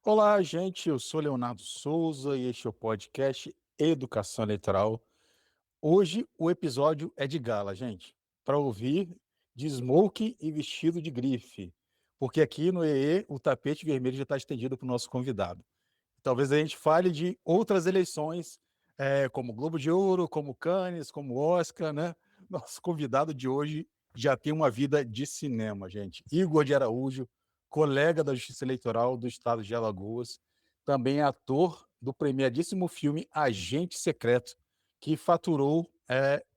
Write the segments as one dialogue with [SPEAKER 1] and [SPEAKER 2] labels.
[SPEAKER 1] Olá, gente. Eu sou Leonardo Souza e este é o podcast Educação Eleitoral. Hoje o episódio é de gala, gente, para ouvir de smoking e vestido de grife, porque aqui no EE o tapete vermelho já está estendido para o nosso convidado. Talvez a gente fale de outras eleições, como Globo de Ouro, como Cannes, como Oscar, né? Nosso convidado de hoje já tem uma vida de cinema, gente. Igor de Araújo, colega da Justiça Eleitoral do Estado de Alagoas, também é ator do premiadíssimo filme Agente Secreto, que faturou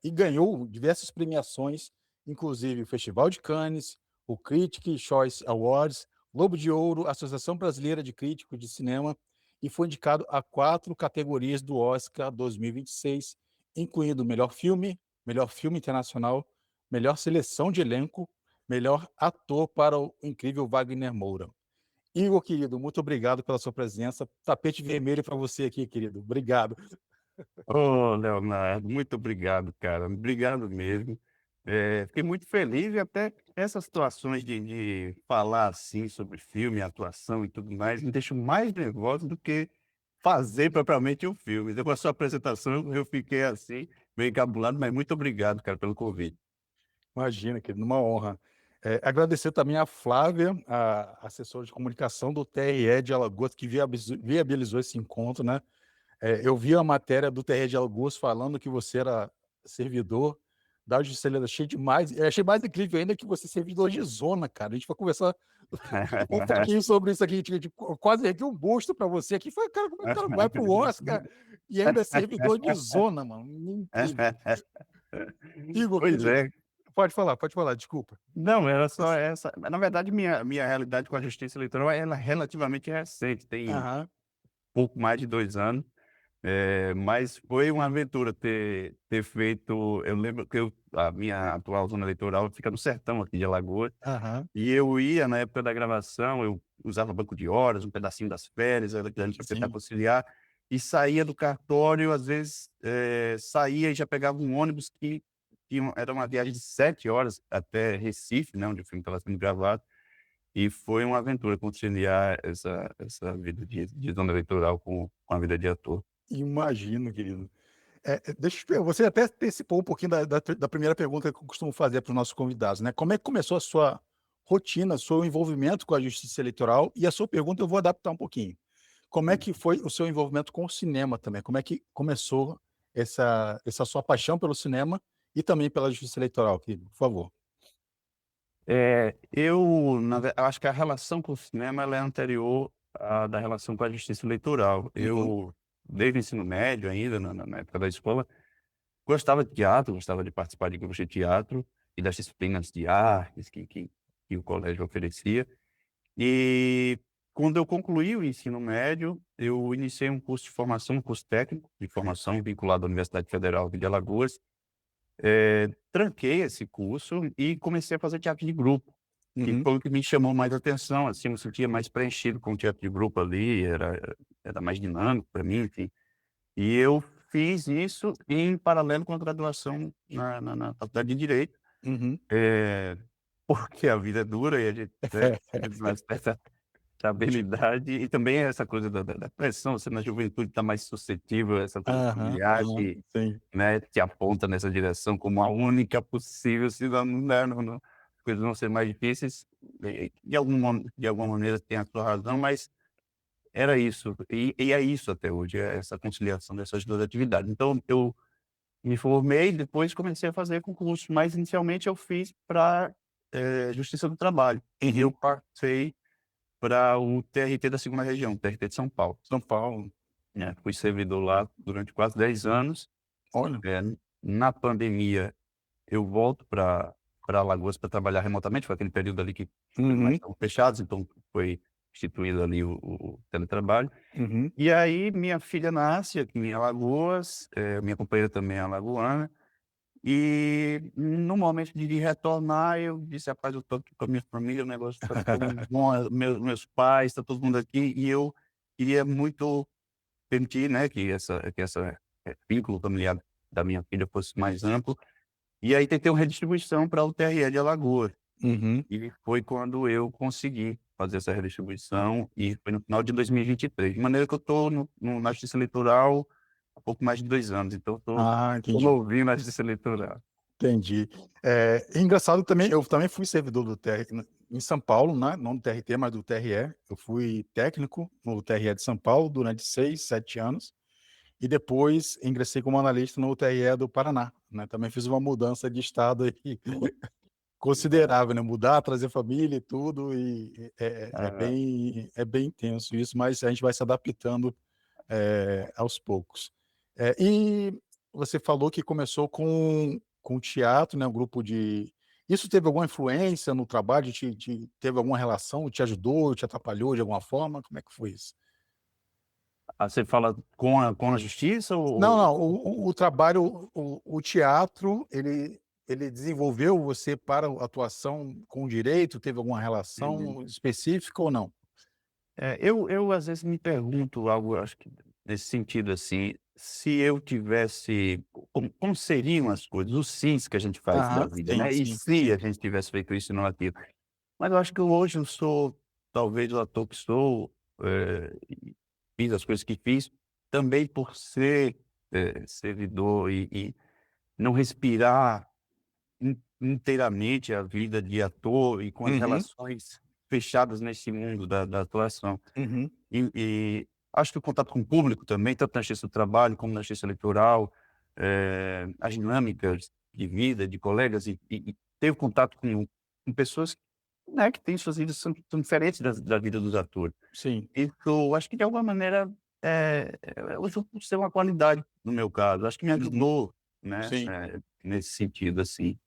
[SPEAKER 1] e ganhou diversas premiações, inclusive o Festival de Cannes, o Critics' Choice Awards, Globo de Ouro, Associação Brasileira de Críticos de Cinema, e foi indicado a 4 categorias do Oscar 2026, incluindo melhor filme internacional, melhor seleção de elenco, melhor ator para o incrível Wagner Moura. Igor, querido, muito obrigado pela sua presença. Tapete vermelho para você aqui, querido. Obrigado.
[SPEAKER 2] Ô, Leonardo, muito obrigado, cara. Obrigado mesmo. Fiquei muito feliz e até essas situações de falar assim sobre filme, atuação e tudo mais, me deixam mais nervoso do que fazer propriamente o filme. Então, com a sua apresentação, eu fiquei assim, meio encabulado, mas muito obrigado, cara, pelo convite.
[SPEAKER 1] Imagina, querido, uma honra. Agradecer também a Flávia, a assessora de comunicação do TRE de Alagoas, que viabilizou esse encontro, né? Eu vi a matéria do TRE de Alagoas falando que você era servidor da Justiça Eleitoral, achei demais. Eu achei mais incrível ainda que você é servidor de zona, cara. A gente vai conversar um pouquinho sobre isso aqui. A gente quase aqui um busto para você aqui. Foi, cara, como é que o cara vai para o Oscar e ainda é servidor de zona, mano? Incrível. Igor,
[SPEAKER 2] Pois
[SPEAKER 1] querido,
[SPEAKER 2] é.
[SPEAKER 1] pode falar, desculpa.
[SPEAKER 2] Não, era só essa. Na verdade, minha realidade com a justiça eleitoral ela é relativamente recente, tem
[SPEAKER 1] Aham,
[SPEAKER 2] pouco mais de 2 anos. Mas foi uma aventura ter feito. Eu lembro que a minha atual zona eleitoral fica no sertão aqui de Alagoas,
[SPEAKER 1] aham,
[SPEAKER 2] e eu ia na época da gravação, eu usava banco de horas, um pedacinho das férias, era grande para tentar
[SPEAKER 1] sim.
[SPEAKER 2] conciliar, e saía do cartório, às vezes, saía e já pegava um ônibus era uma viagem de 7 horas até Recife, né, onde o filme estava sendo gravado, e foi uma aventura conciliar essa vida de zona eleitoral com a vida de ator.
[SPEAKER 1] Imagino, querido. Deixa eu te você até antecipou um pouquinho da primeira pergunta que eu costumo fazer para os nossos convidados, né? Como é que começou a sua rotina, seu envolvimento com a justiça eleitoral? E a sua pergunta eu vou adaptar um pouquinho. Como é que foi o seu envolvimento com o cinema também? Como é que começou essa sua paixão pelo cinema e também pela justiça eleitoral, querido? Por favor.
[SPEAKER 2] Eu acho que a relação com o cinema ela é anterior à da relação com a justiça eleitoral.
[SPEAKER 1] Uhum,
[SPEAKER 2] Eu, desde o ensino médio ainda, na época da escola, gostava de teatro, gostava de participar de grupos de teatro e das disciplinas de artes que o colégio oferecia. E quando eu concluí o ensino médio, eu iniciei um curso de formação, um curso técnico de formação vinculado à Universidade Federal de Alagoas. Tranquei esse curso e comecei a fazer teatro de grupo, que
[SPEAKER 1] uhum.
[SPEAKER 2] foi o que me chamou mais atenção, assim, eu me sentia mais preenchido com o teatro de grupo ali, era mais dinâmico para mim, enfim. E eu fiz isso em paralelo com a graduação na faculdade de Direito,
[SPEAKER 1] Uhum.
[SPEAKER 2] eh, porque a vida é dura e a gente, né, precisa de certa estabilidade e também essa coisa da pressão, você na juventude está mais suscetível a essa coisa
[SPEAKER 1] Aham,
[SPEAKER 2] familiar
[SPEAKER 1] aham,
[SPEAKER 2] que,
[SPEAKER 1] sim.
[SPEAKER 2] né, te aponta nessa direção como a única possível, senão não as coisas vão ser mais difíceis. De alguma maneira tem a sua razão, mas era isso, e é isso até hoje, é essa conciliação dessas 2 atividades. Então eu me formei, depois comecei a fazer concursos, mas inicialmente eu fiz para Justiça do Trabalho, e eu
[SPEAKER 1] Uhum.
[SPEAKER 2] passei para o TRT da 2ª Região, TRT de São Paulo,
[SPEAKER 1] São Paulo.
[SPEAKER 2] né. Fui servidor lá durante quase 10 anos.
[SPEAKER 1] Olha.
[SPEAKER 2] Eh, na pandemia, eu volto para Alagoas para trabalhar remotamente, foi aquele período ali que os tribunais
[SPEAKER 1] Uhum,
[SPEAKER 2] estavam fechados, então foi instituído ali o teletrabalho.
[SPEAKER 1] uhum.
[SPEAKER 2] E aí minha filha nasce aqui em Alagoas, minha companheira também é alagoana, e no momento de retornar eu disse: "Rapaz, eu tô aqui com a minha família, o negócio tá tão bom, meus pais, tá todo mundo aqui", e eu queria muito permitir, né, que essa vínculo familiar da minha filha fosse mais amplo, e aí tentei uma redistribuição para o TRE de Alagoas,
[SPEAKER 1] Uhum.
[SPEAKER 2] e foi quando eu consegui. fazer essa redistribuição, e foi no final de 2023. De maneira que eu estou na Justiça Eleitoral há pouco mais de 2 anos, então
[SPEAKER 1] Ah,
[SPEAKER 2] estou
[SPEAKER 1] entendi.
[SPEAKER 2] novinho na Justiça Eleitoral.
[SPEAKER 1] Entendi. Engraçado também, eu também fui servidor do TRE em São Paulo, né? Não do TRT, mas do TRE. Eu fui técnico no TRE de São Paulo durante 6, 7 anos. E depois ingressei como analista no TRE do Paraná, né? Também fiz uma mudança de estado aí considerável, né? Mudar, trazer família e tudo, e
[SPEAKER 2] Ah,
[SPEAKER 1] é bem intenso isso, mas a gente vai se adaptando aos poucos. E você falou que começou com teatro, né? Um grupo de. Isso teve alguma influência no trabalho? Teve alguma relação? Te ajudou? Te atrapalhou de alguma forma? Como é que foi isso?
[SPEAKER 2] você fala com a justiça
[SPEAKER 1] Não,
[SPEAKER 2] ou...
[SPEAKER 1] não. O trabalho, o teatro, ele desenvolveu você para a atuação com o direito? Teve alguma
[SPEAKER 2] Uhum.
[SPEAKER 1] relação específica ou não?
[SPEAKER 2] Eu às vezes me pergunto algo, acho que nesse sentido, assim, se eu tivesse, como seriam as coisas, os sims que a gente faz da
[SPEAKER 1] Aham,
[SPEAKER 2] vida,
[SPEAKER 1] sim,
[SPEAKER 2] né, e
[SPEAKER 1] sim,
[SPEAKER 2] se
[SPEAKER 1] sim.
[SPEAKER 2] a gente tivesse feito isso e não aquilo. Mas eu acho que hoje eu sou, talvez, o ator que sou, e fiz as coisas que fiz, também por ser, servidor e não respirar inteiramente a vida de ator e com as
[SPEAKER 1] Uhum,
[SPEAKER 2] relações fechadas nesse mundo da atuação.
[SPEAKER 1] uhum,
[SPEAKER 2] Acho que o contato com o público também, tanto na Justiça do Trabalho como na Justiça Eleitoral, as dinâmicas de vida, de colegas e ter o contato com pessoas, né, que têm suas vidas são diferentes da vida dos atores.
[SPEAKER 1] sim,
[SPEAKER 2] Isso acho que de alguma maneira, uso por ser uma qualidade no meu caso, acho que me
[SPEAKER 1] uhum,
[SPEAKER 2] ajudou, né,
[SPEAKER 1] sim,
[SPEAKER 2] nesse sentido, assim.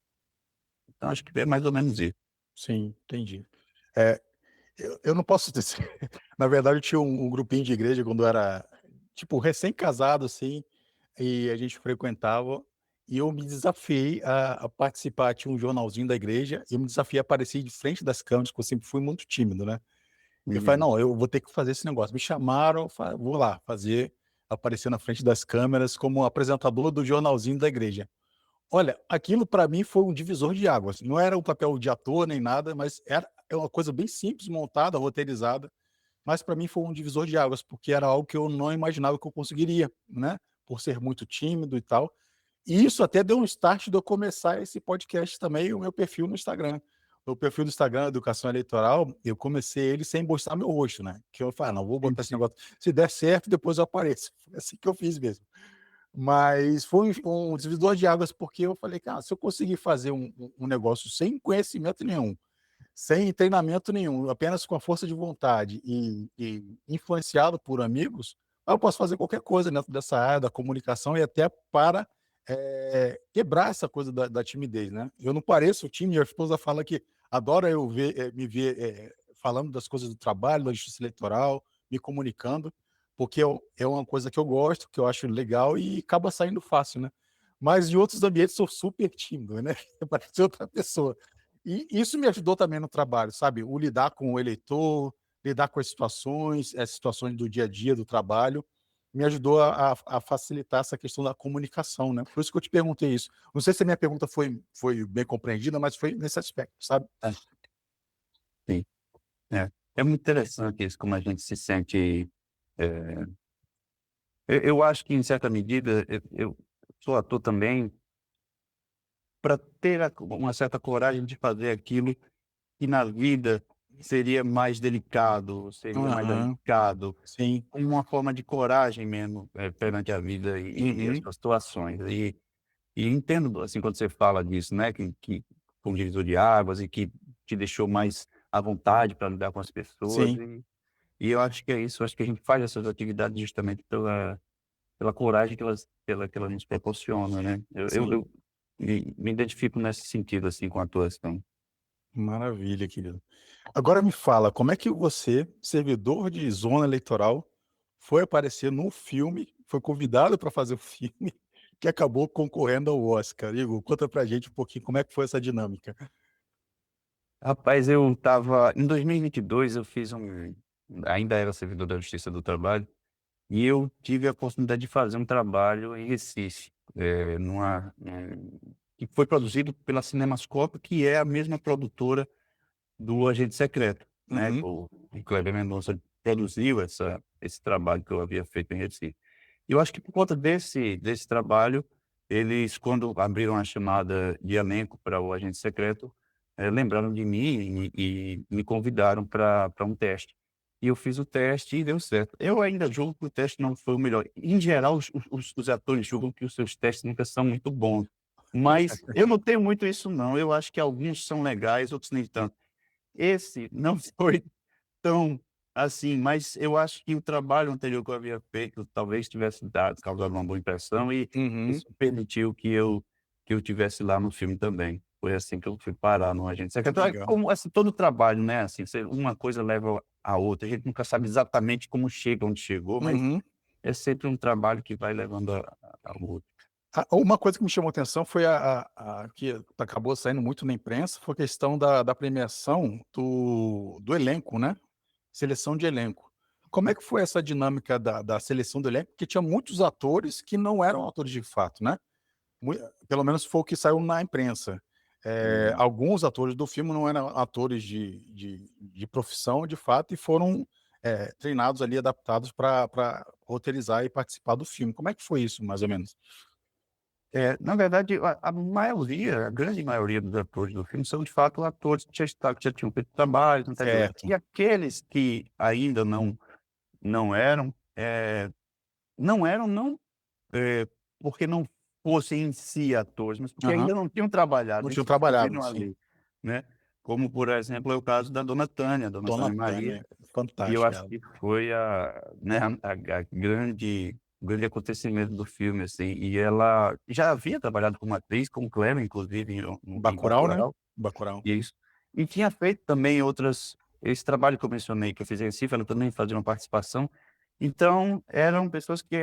[SPEAKER 2] Então acho que é mais ou menos isso.
[SPEAKER 1] sim, entendi. Eh, eu não posso dizer na verdade eu tinha um grupinho de igreja quando eu era, tipo, recém-casado, assim, e a gente frequentava, e eu me desafiei a participar. Tinha um jornalzinho da igreja, e eu me desafiei a aparecer de frente das câmeras, porque eu sempre fui muito tímido, né. Eu falei:
[SPEAKER 2] Uhum.
[SPEAKER 1] "Não, eu vou ter que fazer esse negócio". Me chamaram, vou lá fazer, aparecer na frente das câmeras como apresentador do jornalzinho da igreja. Olha, aquilo para mim foi um divisor de águas. Não era um papel de ator nem nada, mas é uma coisa bem simples, montada, roteirizada, mas para mim foi um divisor de águas, porque era algo que eu não imaginava que eu conseguiria, né, por ser muito tímido e tal. E isso até deu um start de eu começar esse podcast também, o meu perfil no Instagram. O perfil do Instagram, Educação Eleitoral, eu comecei ele sem mostrar meu rosto, né, que eu falei: "Ah, não, vou botar esse negócio, se der certo, depois eu apareço". Foi assim que eu fiz mesmo. Mas foi um divisor de águas, porque eu falei: "Cara, se eu conseguir fazer um negócio sem conhecimento nenhum, sem treinamento nenhum, apenas com a força de vontade e influenciado por amigos, eu posso fazer qualquer coisa dentro dessa área da comunicação e até para, quebrar essa coisa da timidez, né". Eu não pareço tímido, minha esposa fala que adora eu me ver, falando das coisas do trabalho, da justiça eleitoral, me comunicando, porque é uma coisa que eu gosto, que eu acho legal e acaba saindo fácil, né. Mas em outros ambientes sou super tímido, né, parece outra pessoa. E isso me ajudou também no trabalho, sabe, o lidar com o eleitor, lidar com as situações, as situações do dia a dia do trabalho, me ajudou a facilitar essa questão da comunicação, né. Por isso que eu te perguntei isso. Não sei se a minha pergunta foi bem compreendida, mas foi nesse aspecto, sabe.
[SPEAKER 2] É, sim. É muito interessante isso, como a gente se sente, eh, eu acho que em certa medida eu sou ator também para ter uma certa coragem de fazer aquilo que na vida seria mais delicado, seria mais
[SPEAKER 1] Aham,
[SPEAKER 2] arriscado,
[SPEAKER 1] sim.
[SPEAKER 2] como uma forma de coragem mesmo, perante a vida e as
[SPEAKER 1] Uhum.
[SPEAKER 2] suas situações. E entendo, assim, quando você fala disso, né, que foi um divisor de águas e que te deixou mais à vontade para lidar com as pessoas
[SPEAKER 1] Sim,
[SPEAKER 2] e eu acho que é isso, eu acho que a gente faz essas atividades justamente pela coragem que ela nos proporciona, né. Eu
[SPEAKER 1] sim.
[SPEAKER 2] me identifico nesse sentido, assim, com a atuação.
[SPEAKER 1] Maravilha, querido. Agora me fala, como é que você, servidor de zona eleitoral, foi aparecer num filme, foi convidado para fazer o filme que acabou concorrendo ao Oscar? Igor, conta pra gente um pouquinho como é que foi essa dinâmica.
[SPEAKER 2] Rapaz, eu estava em 2022 eu fiz ainda era servidor da Justiça do Trabalho, e eu tive a oportunidade de fazer um trabalho em Recife, que foi produzido pela Cinemascope, que é a mesma produtora do Agente Secreto. né?
[SPEAKER 1] Uhum.
[SPEAKER 2] O Kleber Mendonça produziu esse trabalho que eu havia feito em Recife. E eu acho que por conta desse trabalho, eles, quando abriram a chamada de elenco para o Agente Secreto, lembraram de mim e me convidaram para um teste. E eu fiz o teste e deu certo. Eu ainda julgo que o teste não foi o melhor. Em geral, os atores julgam que os seus testes nunca são muito bons. Mas eu não tenho muito isso, não. Eu acho que alguns são legais, outros nem tanto. Esse não foi tão assim, mas eu acho que o trabalho anterior que eu havia feito talvez tivesse causado uma boa impressão e
[SPEAKER 1] Uhum.
[SPEAKER 2] isso permitiu que eu tivesse lá no filme também. Foi assim que eu fui parar no Agente Secreto. É
[SPEAKER 1] Legal.
[SPEAKER 2] como, assim, todo trabalho, né, assim, uma coisa leva a outra, a gente nunca sabe exatamente como chega onde chegou, mas
[SPEAKER 1] Uhum.
[SPEAKER 2] é sempre um trabalho que vai levando ao outro.
[SPEAKER 1] Uma coisa que me chamou atenção foi a que acabou saindo muito na imprensa, foi a questão da premiação do elenco, né, seleção de elenco. Como é que foi essa dinâmica da seleção do elenco? Porque tinha muitos atores que não eram atores de fato, né, mui pelo menos foi o que saiu na imprensa.
[SPEAKER 2] Hum.
[SPEAKER 1] Alguns atores do filme não eram atores de profissão, de fato, e foram, treinados ali, adaptados para roteirizar e participar do filme. Como é que foi isso, mais ou menos?
[SPEAKER 2] Na verdade, a maioria, a grande maioria dos atores do filme são, de fato, atores que já tinham feito trabalhos anteriores.
[SPEAKER 1] Certo.
[SPEAKER 2] E aqueles que ainda não eram, não eram não, porque não fossem em si atores, mas porque
[SPEAKER 1] Aham.
[SPEAKER 2] ainda não tinham trabalhado,
[SPEAKER 1] Não
[SPEAKER 2] nem
[SPEAKER 1] tinham
[SPEAKER 2] se
[SPEAKER 1] trabalhado,
[SPEAKER 2] descobriram
[SPEAKER 1] sim.
[SPEAKER 2] ali, né. Como, por exemplo, é o caso da Dona
[SPEAKER 1] Dona
[SPEAKER 2] Tânia Maria,
[SPEAKER 1] Tânia,
[SPEAKER 2] que eu
[SPEAKER 1] fantástica
[SPEAKER 2] acho
[SPEAKER 1] ela.
[SPEAKER 2] que foi né, a grande o grande acontecimento do filme, assim, e ela já havia trabalhado como atriz, como Clara, inclusive, em
[SPEAKER 1] Bacurau, né?
[SPEAKER 2] Bacurau,
[SPEAKER 1] Bacurau.
[SPEAKER 2] isso. E tinha feito também outras esse trabalho que eu mencionei, que eu fiz em Recife, ela também fazia uma participação. Então, eram pessoas que,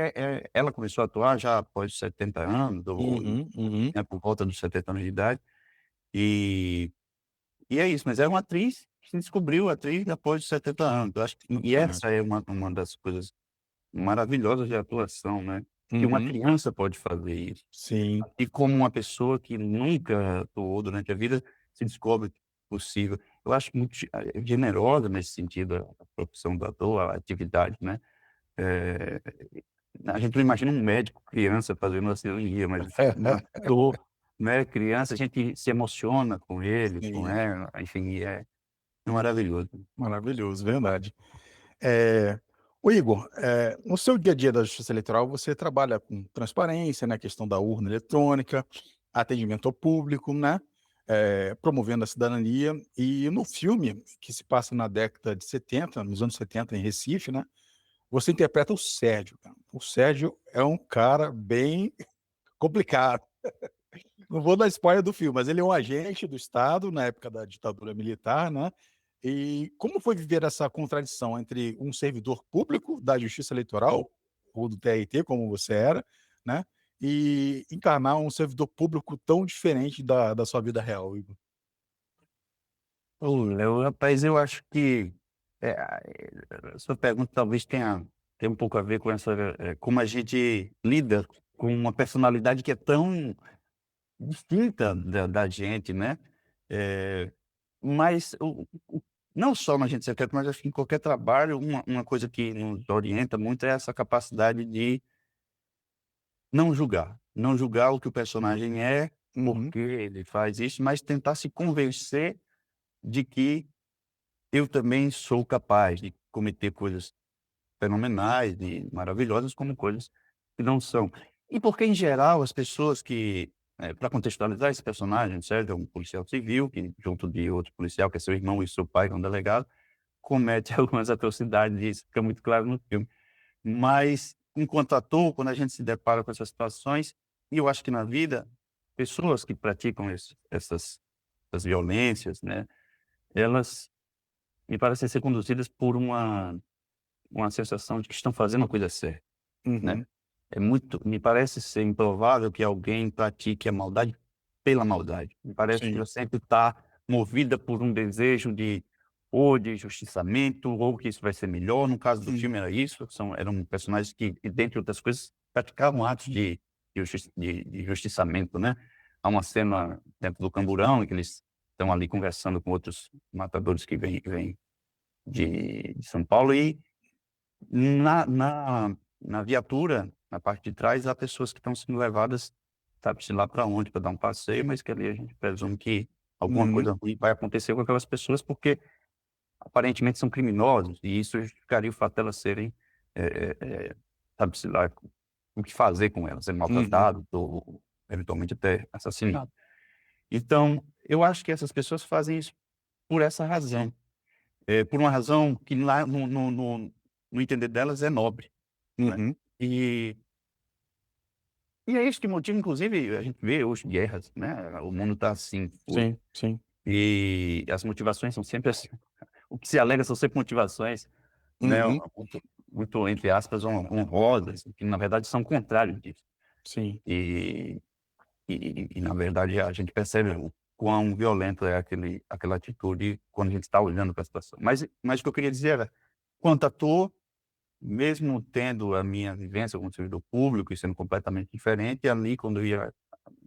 [SPEAKER 2] ela começou a atuar já após 70 anos, ou,
[SPEAKER 1] Uhum, uhum.
[SPEAKER 2] né, por volta dos 70 anos de idade, e é isso, mas é uma atriz que se descobriu atriz após os 70 anos. Eu acho que e essa é uma das coisas maravilhosas de atuação, né, que uma
[SPEAKER 1] Uhum.
[SPEAKER 2] criança pode fazer isso.
[SPEAKER 1] Sim.
[SPEAKER 2] E como uma pessoa que nunca atuou durante a vida se descobre possível. Eu acho muito generosa nesse sentido a profissão do ator, a atividade, né. Eh, a gente não imagina um médico criança fazendo uma cirurgia, mas um ator, né, criança, a gente se emociona com ele, com
[SPEAKER 1] Sim,
[SPEAKER 2] ela, enfim, é maravilhoso.
[SPEAKER 1] maravilhoso, verdade. Eh, ô Igor, no seu dia a dia da justiça eleitoral, você trabalha com transparência, né, questão da urna eletrônica, atendimento ao público, né, promovendo a cidadania. E no filme, que se passa na década de 70, nos anos 70 em Recife, né, você interpreta o Sérgio, cara. O Sérgio é um cara bem complicado. Não vou dar spoiler do filme, mas ele é um agente do Estado na época da ditadura militar, né. E como foi viver essa contradição entre um servidor público da Justiça Eleitoral, ou do TRT, como você era, né, e encarnar um servidor público tão diferente da sua vida real, Igor?
[SPEAKER 2] Ô, Léo, rapaz, eu acho que, a sua pergunta talvez tenha um pouco a ver com essa, como a gente lida com uma personalidade que é tão distinta da gente, né. Eh, mas não só no agente secreto, mas acho que em qualquer trabalho, uma coisa que nos orienta muito é essa capacidade de não julgar o que o personagem é,
[SPEAKER 1] Uhum,
[SPEAKER 2] porque ele faz isso, mas tentar se convencer de que eu também sou capaz de cometer coisas fenomenais e maravilhosas, como coisas que não são. E porque, em geral, as pessoas que, para contextualizar esse personagem, certo? É um policial civil que, junto de outro policial, que é seu irmão e seu pai, que é um delegado, comete algumas atrocidades, e isso fica muito claro no filme. Mas, enquanto ator, quando a gente se depara com essas situações, e eu acho que na vida, pessoas que praticam essas violências, né, elas me parecem ser conduzidas por uma sensação de que estão fazendo a coisa certa, né.
[SPEAKER 1] uhum,
[SPEAKER 2] Me parece ser improvável que alguém pratique a maldade pela maldade. Me parece que
[SPEAKER 1] sim,
[SPEAKER 2] ela sempre está movida por um desejo ou de justiçamento, ou que isso vai ser melhor. No caso do
[SPEAKER 1] sim,
[SPEAKER 2] filme era isso, eram personagens que, dentre outras coisas, praticavam atos de justiçamento, né. Há uma cena dentro do camburão em que eles estão ali conversando com outros matadores que vêm de São Paulo, e na viatura, na parte de trás, há pessoas que estão sendo levadas, sabe-se lá para onde, para dar um passeio, mas que ali a gente presume que alguma
[SPEAKER 1] Uhum.
[SPEAKER 2] coisa ruim vai acontecer com aquelas pessoas, porque aparentemente são criminosos, e isso justificaria o fato delas serem, sabe-se lá o que fazer com elas, serem
[SPEAKER 1] Uhum.
[SPEAKER 2] maltratadas ou eventualmente até assassinadas. Então, eu acho que essas pessoas fazem isso por essa razão, por uma razão que lá no entender delas é nobre, né.
[SPEAKER 1] Uhum.
[SPEAKER 2] E é isso que motiva, inclusive, a gente vê hoje guerras, né, o mundo está assim,
[SPEAKER 1] Sim, sim.
[SPEAKER 2] e as motivações são sempre assim, o que se alega são sempre motivações, né,
[SPEAKER 1] Uhum.
[SPEAKER 2] muito entre aspas, honrosas, que na verdade são o contrário disso.
[SPEAKER 1] Sim.
[SPEAKER 2] E na verdade a gente percebe o quão violento é aquela atitude quando a gente está olhando para a situação. Mas o que eu queria dizer era, quanto ator, mesmo tendo a minha vivência como servidor público e sendo completamente diferente, ali quando eu ia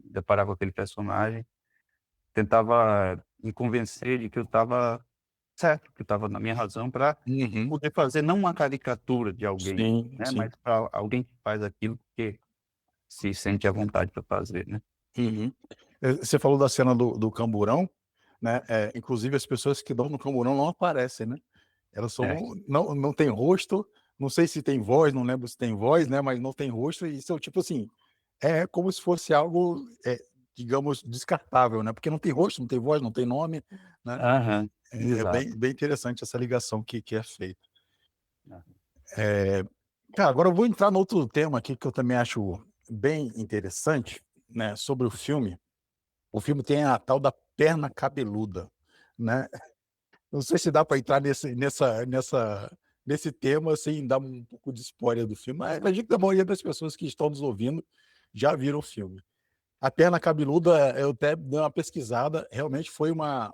[SPEAKER 2] deparar com aquele personagem, tentava me convencer de que eu estava certo, que eu estava na minha razão para
[SPEAKER 1] Uhum.
[SPEAKER 2] poder fazer não uma caricatura de alguém,
[SPEAKER 1] Sim,
[SPEAKER 2] né,
[SPEAKER 1] sim.
[SPEAKER 2] mas para alguém que faz aquilo porque se sente à vontade para fazer, né.
[SPEAKER 1] Uhum. Você falou da cena do camburão, né, inclusive as pessoas que dão no camburão não aparecem, né. Elas
[SPEAKER 2] É.
[SPEAKER 1] são não tem rosto, não sei se tem voz, não lembro se tem voz, né, mas não tem rosto e são tipo assim, é como se fosse algo, digamos, descartável, né, porque não tem rosto, não tem voz, não tem nome, né.
[SPEAKER 2] Aham,
[SPEAKER 1] É
[SPEAKER 2] exato.
[SPEAKER 1] bem interessante essa ligação que é feita. Eh, cara, agora eu vou entrar no outro tema aqui que eu também acho bem interessante, né, sobre o filme. O filme tem a tal da perna cabeluda, né. Não sei se dá para entrar nesse tema sem dar um pouco de spoiler do filme, mas acredito que a maioria das pessoas que estão nos ouvindo já viram o filme. A perna cabeluda, eu até dei uma pesquisada, realmente foi uma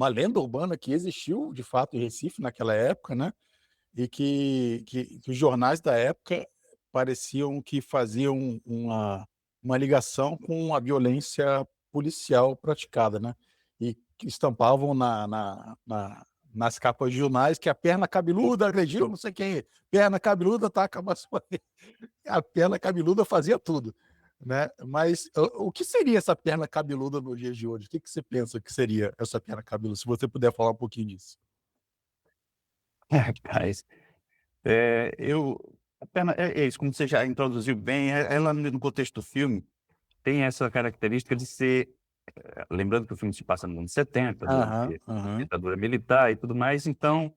[SPEAKER 1] lenda urbana que existiu de fato em Recife naquela época, né, e que os jornais da época pareciam que faziam uma ligação com a violência policial praticada, né, e que estampavam nas capas de jornais que a perna cabeluda agrediu não sei quem, perna cabeluda ataca a maçonaria. A perna cabeluda fazia tudo, né. Mas o que seria essa perna cabeluda nos dias de hoje? O que que você pensa que seria essa perna cabeluda? Se você puder falar um pouquinho disso.
[SPEAKER 2] Rapaz, eu a perna é isso, como você já introduziu bem, ela no contexto do filme, tem essa característica de ser, lembrando que o filme se passa nos anos 70,
[SPEAKER 1] Aham,
[SPEAKER 2] durante a
[SPEAKER 1] aham.
[SPEAKER 2] ditadura militar e tudo mais, então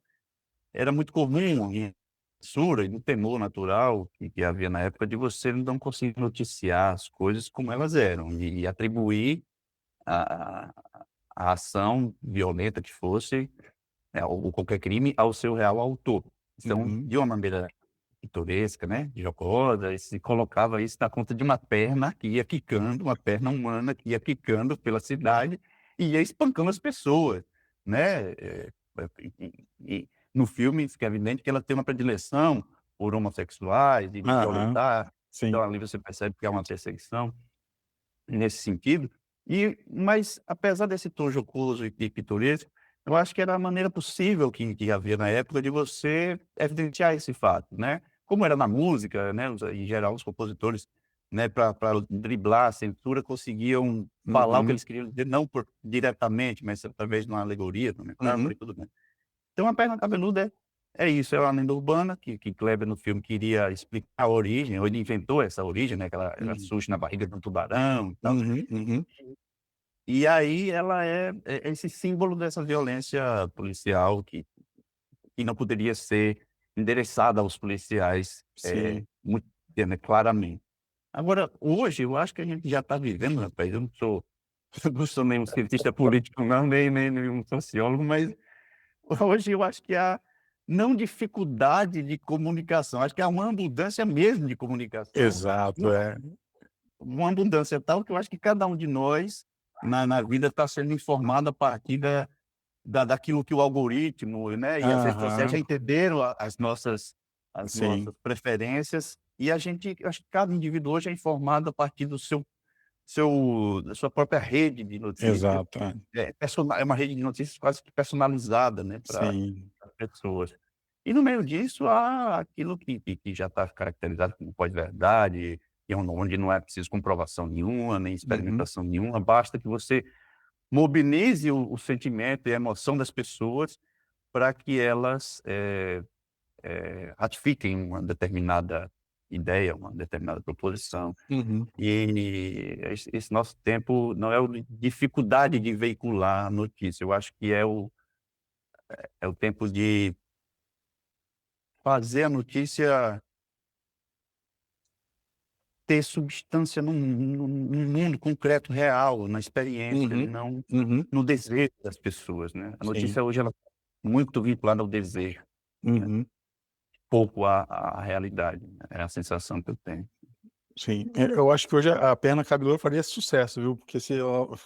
[SPEAKER 2] era muito comum e censura e no temor natural que havia na época de você não conseguir noticiar as coisas como elas eram e atribuir a a ação violenta que fosse, ou qualquer crime ao seu real autor. Então,
[SPEAKER 1] Uhum.
[SPEAKER 2] de uma maneira pitoresca, né, jocosa, e se colocava isso na conta de uma perna que ia quicando, uma perna humana que ia quicando pela cidade e ia espancando as pessoas, né, no filme fica evidente que ela tem uma predileção por homossexuais e de
[SPEAKER 1] Aham,
[SPEAKER 2] violentar, então
[SPEAKER 1] sim.
[SPEAKER 2] ali você percebe que há uma perseguição nesse sentido. Mas apesar desse tom jocoso e pitoresco, eu acho que era a maneira possível que havia na época de você evidenciar esse fato, né. Como era na música, né, em geral os compositores, né, para driblar a censura conseguiam falar o que
[SPEAKER 1] Uhum,
[SPEAKER 2] eles queriam dizer, não diretamente, mas através de uma alegoria, de uma metáfora
[SPEAKER 1] uhum,
[SPEAKER 2] e tudo bem. Então a perna cabeluda é isso, é uma lenda urbana que Kleber no filme queria explicar a origem, ou ele inventou essa origem, né, que ela
[SPEAKER 1] uhum,
[SPEAKER 2] surge na barriga de um tubarão e tal.
[SPEAKER 1] uhum, uhum.
[SPEAKER 2] E aí ela é esse símbolo dessa violência policial que não poderia ser endereçada aos policiais,
[SPEAKER 1] Sim.
[SPEAKER 2] muito, né, claramente. Agora, hoje eu acho que a gente já está vivendo, rapaz, eu não sou eu não sou nenhum cientista político não, nem nenhum sociólogo, mas hoje eu acho que há não dificuldade de comunicação, acho que há uma abundância mesmo de comunicação,
[SPEAKER 1] Exato, é.
[SPEAKER 2] uma abundância tal que eu acho que cada um de nós, na vida, está sendo informado a partir daquilo que o algoritmo, né, e as redes sociais já
[SPEAKER 1] Aham,
[SPEAKER 2] entenderam as
[SPEAKER 1] sim.
[SPEAKER 2] nossas preferências, e a gente acho que cada indivíduo hoje é informado a partir do seu da sua própria rede de notícias.
[SPEAKER 1] Exato, é.
[SPEAKER 2] É uma rede de notícias quase que personalizada, né, para
[SPEAKER 1] Sim.
[SPEAKER 2] as pessoas. E no meio disso há aquilo que já está caracterizado como pós-verdade, e onde não é preciso comprovação nenhuma, nem
[SPEAKER 1] Uhum,
[SPEAKER 2] experimentação nenhuma, basta que você mobilize o sentimento e a emoção das pessoas para que elas, ratifiquem uma determinada ideia, uma determinada proposição.
[SPEAKER 1] uhum.
[SPEAKER 2] E esse nosso tempo não é o de dificuldade de veicular a notícia, eu acho que é o tempo de fazer a notícia ter substância num mundo concreto, real, na experiência,
[SPEAKER 1] Uhum,
[SPEAKER 2] não
[SPEAKER 1] uhum.
[SPEAKER 2] no desejo das pessoas, né. A
[SPEAKER 1] Sim.
[SPEAKER 2] notícia hoje ela é muito vinculada ao desejo, né,
[SPEAKER 1] Uhum.
[SPEAKER 2] pouco à realidade, né, é a sensação que eu tenho.
[SPEAKER 1] Sim. Eu acho que hoje a perna cabeluda faria sucesso, viu, porque se ela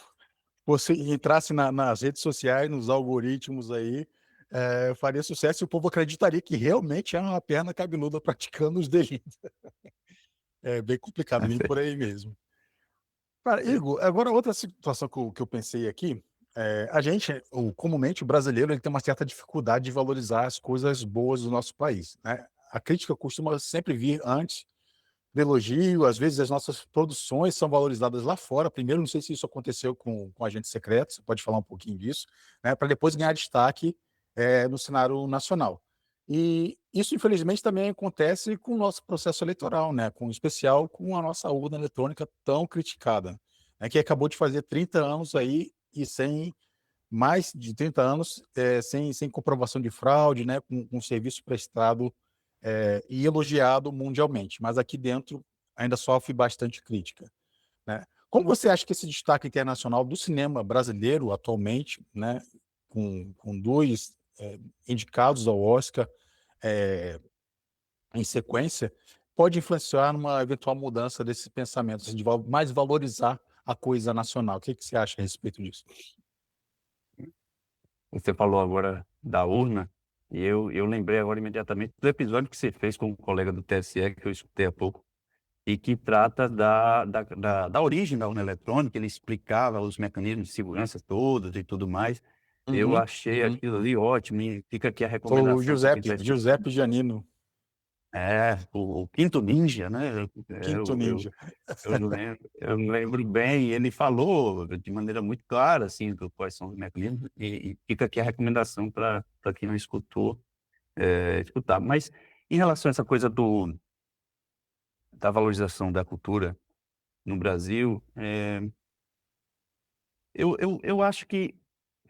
[SPEAKER 1] você entrasse nas redes sociais, nos algoritmos aí, faria sucesso e o povo acreditaria que realmente é uma perna cabeluda praticando os delitos. É bem complicado, bem por aí mesmo. Cara, Igor, agora outra situação que eu pensei aqui, a gente, comumente o brasileiro, ele tem uma certa dificuldade de valorizar as coisas boas do nosso país, né. A crítica costuma sempre vir antes do elogio, às vezes as nossas produções são valorizadas lá fora primeiro, não sei se isso aconteceu com Agente Secreto, você pode falar um pouquinho disso, né, para depois ganhar destaque, no cenário nacional. E isso infelizmente também acontece com o nosso processo eleitoral, né, com em especial com a nossa urna eletrônica tão criticada, né, que acabou de fazer 30 anos aí e sem mais de 30 anos, sem comprovação de fraude, né, com serviço prestado, e elogiado mundialmente, mas aqui dentro ainda sofre bastante crítica, né. Como você acha que esse destaque internacional do cinema brasileiro atualmente, né, com 2, indicados ao Oscar, eh, em sequência, pode influenciar numa eventual mudança desse pensamento, assim, de mais valorizar a coisa nacional? O que que você acha a respeito disso?
[SPEAKER 2] Você falou agora da urna, e eu lembrei agora imediatamente do episódio que você fez com um colega do TSE, que eu escutei há pouco, e que trata da origem da urna eletrônica, ele explicava os mecanismos de segurança todos e tudo mais. Eu
[SPEAKER 1] Uhum,
[SPEAKER 2] achei
[SPEAKER 1] uhum.
[SPEAKER 2] aquilo ali ótimo e fica aqui a
[SPEAKER 1] O
[SPEAKER 2] recomendação para quem
[SPEAKER 1] Giuseppe
[SPEAKER 2] está escutando.
[SPEAKER 1] Giuseppe Giannino,
[SPEAKER 2] O Quinto Ninja, né,
[SPEAKER 1] Quinto Ninja.
[SPEAKER 2] eu lembro bem, ele falou de maneira muito clara, assim, do quais são os mecanismos, e fica aqui a recomendação para quem não escutou, escutar. Mas em relação a essa coisa da valorização da cultura no Brasil, eu acho que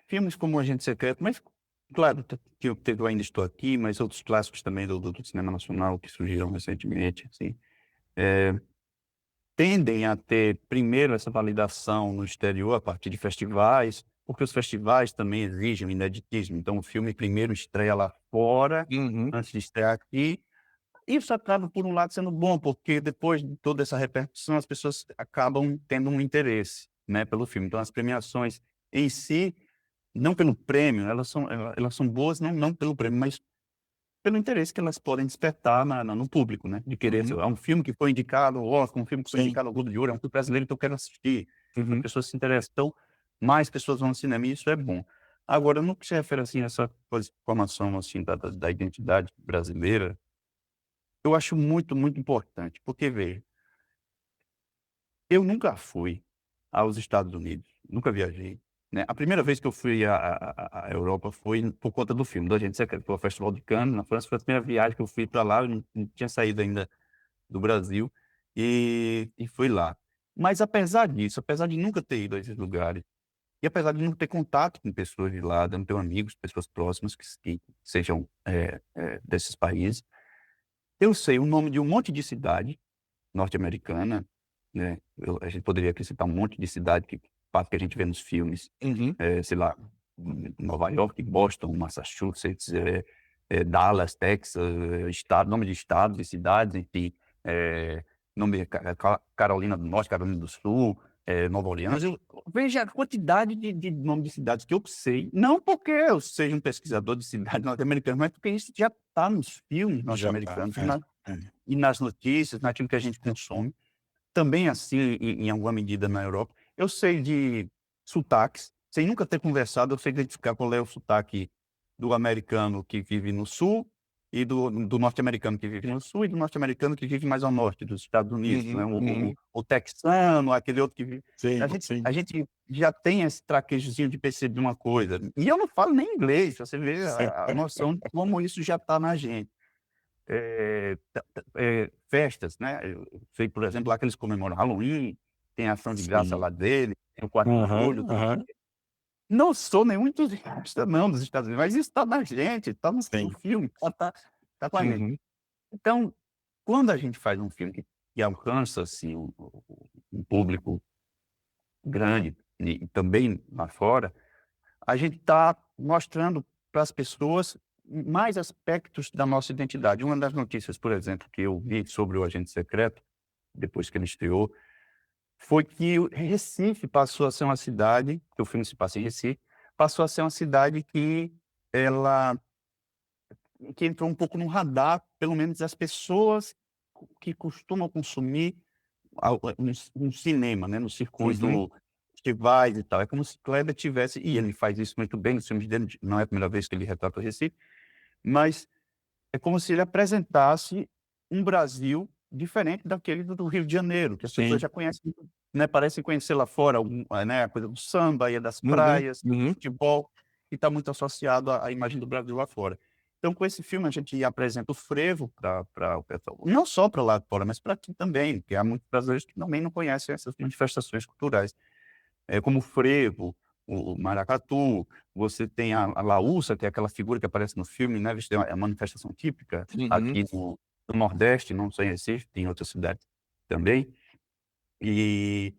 [SPEAKER 2] filmes como O Agente Secreto, mas claro, que eu ainda estou aqui, mas outros clássicos também do cinema nacional que surgiram recentemente, assim, tendem a ter primeiro essa validação no exterior a partir de festivais, porque os festivais também exigem o ineditismo, então o filme primeiro estreia lá fora,
[SPEAKER 1] Uhum,
[SPEAKER 2] antes de estrear aqui. Isso acaba, por um lado, sendo bom, porque depois de toda essa repercussão, as pessoas acabam tendo um interesse, né, pelo filme. Então as premiações em si, não pelo prêmio, elas são boas não pelo prêmio, mas pelo interesse que elas podem despertar no público, né, de querer
[SPEAKER 1] uhum.
[SPEAKER 2] um filme que foi indicado ao Oscar, um filme que foi
[SPEAKER 1] Sim.
[SPEAKER 2] indicado ao Globo de Ouro, é um filme brasileiro, então eu quero assistir. As
[SPEAKER 1] Uhum.
[SPEAKER 2] pessoas se interessam, então mais pessoas vão ao cinema e isso é bom. Agora, no que se refere, assim, a essa coisa formação, assim, da identidade brasileira, eu acho muito, muito importante, porque veja, eu nunca fui aos Estados Unidos, nunca viajei, né. A primeira vez que eu fui à Europa foi por conta do filme, do Agente Secreto, foi ao Festival de Cannes, na França, foi a primeira viagem que eu fui para lá, eu não tinha saído ainda do Brasil, e fui lá. Mas apesar disso, apesar de nunca ter ido a esses lugares, e apesar de não ter contato com pessoas de lá, de não ter amigos, pessoas próximas que sejam, desses países, eu sei o nome de um monte de cidade norte-americana, né, a gente poderia aqui citar um monte de cidade que a gente vê nos filmes,
[SPEAKER 1] Uhum.
[SPEAKER 2] sei lá, Nova York, Boston, Massachusetts, Dallas, Texas, nome de estados e cidades, enfim, nome de Carolina do Norte, Carolina do Sul, Nova Orleans. Veja a quantidade de nome de cidades que eu sei, não porque eu seja um pesquisador de cidades norte-americanas, mas porque isso já está nos filmes
[SPEAKER 1] Já tá,
[SPEAKER 2] norte-americanos
[SPEAKER 1] é.
[SPEAKER 2] e nas notícias, naquilo que a gente consome. também assim em alguma medida na Europa. Eu sei de sotaques, sem nunca ter conversado, eu sei identificar qual é o sotaque do americano que vive no sul e do norte-americano que vive no sul e do norte-americano que vive mais ao norte dos Estados Unidos, né,
[SPEAKER 1] Uhum, uhum.
[SPEAKER 2] o texano, aquele outro que vive a
[SPEAKER 1] Sim,
[SPEAKER 2] gente
[SPEAKER 1] sim,
[SPEAKER 2] a gente já tem esse traquejozinho de perceber uma coisa, e eu não falo nem inglês, pra você ver
[SPEAKER 1] sim.
[SPEAKER 2] a noção de como isso já está na gente. Festas, né, eu sei, por exemplo, lá que eles comemoram Halloween, tem a ação de graça
[SPEAKER 1] Sim.
[SPEAKER 2] lá dele, tem o 4 de
[SPEAKER 1] Aham,
[SPEAKER 2] julho,
[SPEAKER 1] aham.
[SPEAKER 2] não sou nenhum entusiasta não dos Estados Unidos, mas isso está na gente, está no
[SPEAKER 1] Sim.
[SPEAKER 2] filme, tá com a gente.
[SPEAKER 1] Uhum.
[SPEAKER 2] Então, quando a gente faz um filme que alcança, assim, um público grande e também lá fora, a gente está mostrando para as pessoas mais aspectos da nossa identidade. Uma das notícias, por exemplo, que eu vi sobre o Agente Secreto, depois que ele estreou, foi que o Recife passou a ser uma cidade, que o filme se passa em Recife, passou a ser uma cidade ela que entrou um pouco no radar, pelo menos das pessoas que costumam consumir um cinema, né, no
[SPEAKER 1] Uhum.
[SPEAKER 2] circuito festivais e tal. É como se Kleber tivesse, e ele faz isso muito bem nos filmes dele, não é a primeira vez que ele retrata o Recife, mas é como se ele apresentasse um Brasil diferente daquele do Rio de Janeiro, que as pessoas
[SPEAKER 1] Sim.
[SPEAKER 2] já conhecem, né, parecem conhecer lá fora, né, a coisa do samba e das
[SPEAKER 1] Uhum,
[SPEAKER 2] praias, do
[SPEAKER 1] uhum.
[SPEAKER 2] futebol, que está muito associado à imagem do Brasil lá fora. Então, com esse filme, a gente apresenta o frevo para o pessoal, não só para lá de fora, mas para aqui também, porque há muitos brasileiros que também não conhecem essas manifestações culturais. Como o frevo, o maracatu, você tem a laúça, que é aquela figura que aparece no filme, né, viste, é uma manifestação típica
[SPEAKER 1] Uhum.
[SPEAKER 2] aqui no Nordeste, não só em Recife, tem em outras cidades também. E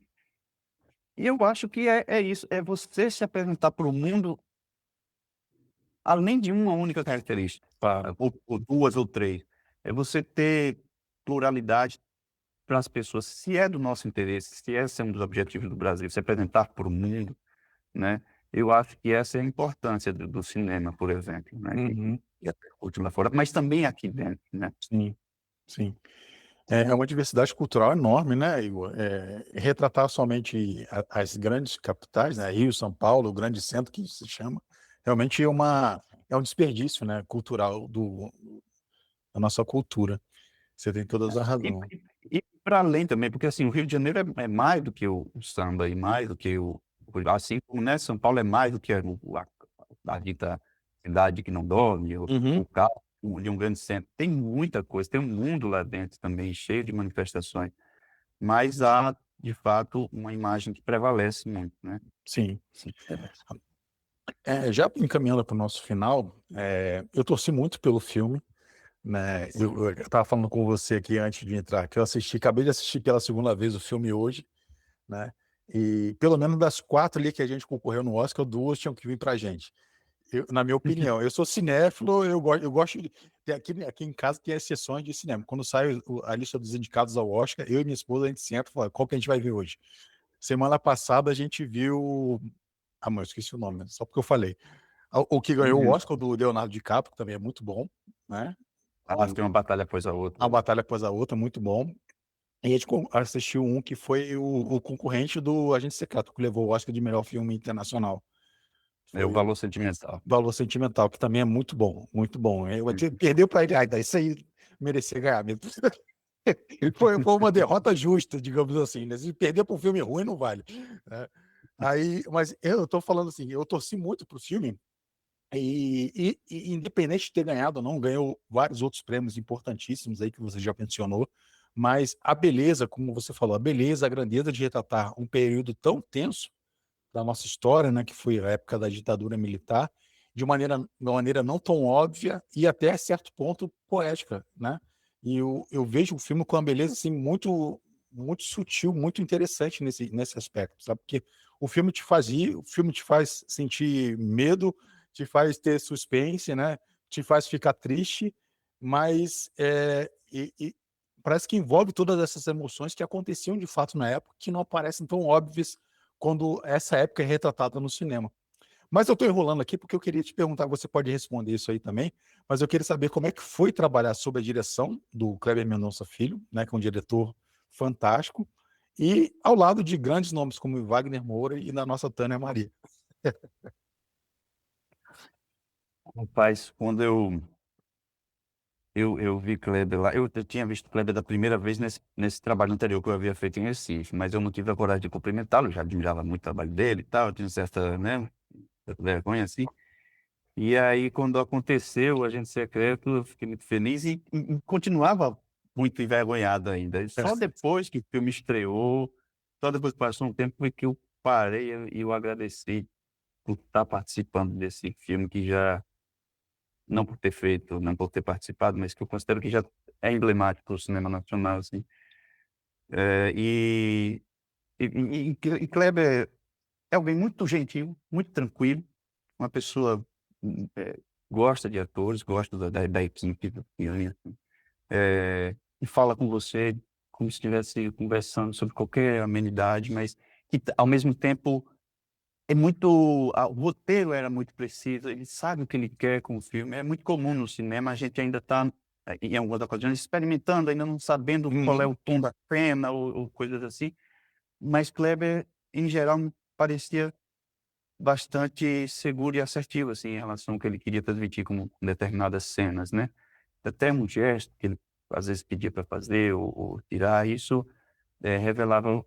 [SPEAKER 2] e eu acho que é isso, é você se apresentar para o mundo além de uma única característica,
[SPEAKER 1] Claro.
[SPEAKER 2] ou 2 ou 3, é você ter pluralidade para as pessoas, se é do nosso interesse, se esse é um dos objetivos do Brasil, se apresentar para o mundo, né, eu acho que essa é a importância do cinema, por exemplo, né,
[SPEAKER 1] Uhum.
[SPEAKER 2] que repercute lá fora, mas também aqui dentro, né.
[SPEAKER 1] Sim, sim. É uma diversidade cultural enorme, né, Igor? Retratar somente as grandes capitais, né, Rio, São Paulo, o grande centro que se chama, realmente é um desperdício, né, cultural da nossa cultura. Você tem toda a
[SPEAKER 2] E
[SPEAKER 1] razão.
[SPEAKER 2] para além também, porque, assim, o Rio de Janeiro é mais do que o samba e mais do que assim como, né, São Paulo é mais do que a dita cidade que não dorme,
[SPEAKER 1] Uhum.
[SPEAKER 2] o caos de um grande centro. Tem muita coisa, tem um mundo lá dentro também cheio de manifestações, mas há, de fato, uma imagem que prevalece muito, né.
[SPEAKER 1] Sim.
[SPEAKER 2] Sim.
[SPEAKER 1] Já encaminhando para o nosso final, eu torci muito pelo filme, né, eu estava falando com você aqui antes de entrar, que eu acabei de assistir pela segunda vez o filme hoje, né, e pelo menos das 4 ali que a gente concorreu no Oscar, 2 tinham que vir pra gente. Na minha opinião, eu sou cinéfilo, eu gosto de aqui em casa tem exceções de cinema. Quando sai a lista dos indicados ao Oscar, eu e minha esposa, a gente senta e fala: "Qual que a gente vai ver hoje?". Semana passada a gente viu mas eu esqueci o nome, né, só porque eu falei. O que ganhou o
[SPEAKER 2] Uhum.
[SPEAKER 1] Oscar, do Leonardo DiCaprio, que também é muito bom, né.
[SPEAKER 2] Ah, tem uma batalha após a outra.
[SPEAKER 1] A Batalha Após a Outra, muito bom. E a gente assistiu um que foi o concorrente do Agente Secreto, que levou o Oscar de melhor filme internacional.
[SPEAKER 2] É o
[SPEAKER 1] Foi o
[SPEAKER 2] valor sentimental.
[SPEAKER 1] Valor Sentimental, que também é muito bom, muito bom.
[SPEAKER 2] Uhum.
[SPEAKER 1] Perdeu para ele, isso aí merecia ganhar mesmo. Foi uma derrota justa, digamos assim, né, se perder para um filme ruim não vale, né. Mas eu tô falando assim, eu torci muito para o filme, e independente de ter ganhado ou não, ganhou vários outros prêmios importantíssimos aí que você já mencionou, mas a beleza, como você falou, a beleza, a grandeza de retratar um período tão tenso da nossa história, né, que foi a época da ditadura militar, de uma maneira não tão óbvia e até certo ponto poética, né. E eu vejo o filme com uma beleza, assim, muito sutil, muito interessante nesse aspecto, sabe, porque o filme te faz sentir medo, te faz ter suspense, né, te faz ficar triste, mas, parece que envolve todas essas emoções que aconteciam de fato na época, que não aparecem tão óbvias quando essa época é retratada no cinema. Mas eu estou enrolando aqui, porque eu queria te perguntar, você pode responder isso aí também, mas eu queria saber como é que foi trabalhar sob a direção do Kleber Mendonça Filho, né, que é um diretor fantástico, E ao lado de grandes nomes como Wagner Moura e da nossa Tânia Maria.
[SPEAKER 2] Rapaz, quando eu vi Kleber lá, eu tinha visto Kleber da primeira vez nesse trabalho anterior que eu havia feito em Recife, mas eu não tive a coragem de cumprimentá-lo, já admirava muito o trabalho dele e tal, eu tinha certa, né, certa vergonha assim. E aí, quando aconteceu o Agente Secreto, eu fiquei muito feliz e continuava muito envergonhado ainda. E só depois que o filme estreou, só depois que passou um tempo, foi que eu parei e eu agradeci por estar participando desse filme que já, não por ter feito, não por ter participado, mas que eu considero que já é emblemático do cinema nacional, assim. E Kleber é alguém muito gentil, muito tranquilo, uma pessoa gosta de atores, gosta da equipe do filme, assim. E fala com você como se estivesse conversando sobre qualquer amenidade, mas que ao mesmo tempo é muito, o roteiro era muito preciso, ele sabe o que ele quer com o filme. É muito comum no cinema, a gente ainda está, em algumas ocasiões, experimentando, ainda não sabendo qual é o tom da cena ou coisas assim, mas Kleber, em geral, me parecia bastante seguro e assertivo, assim, em relação ao que ele queria transmitir com determinadas cenas, né. Até um gesto que ele, às vezes, pedia para fazer ou tirar, isso, revelava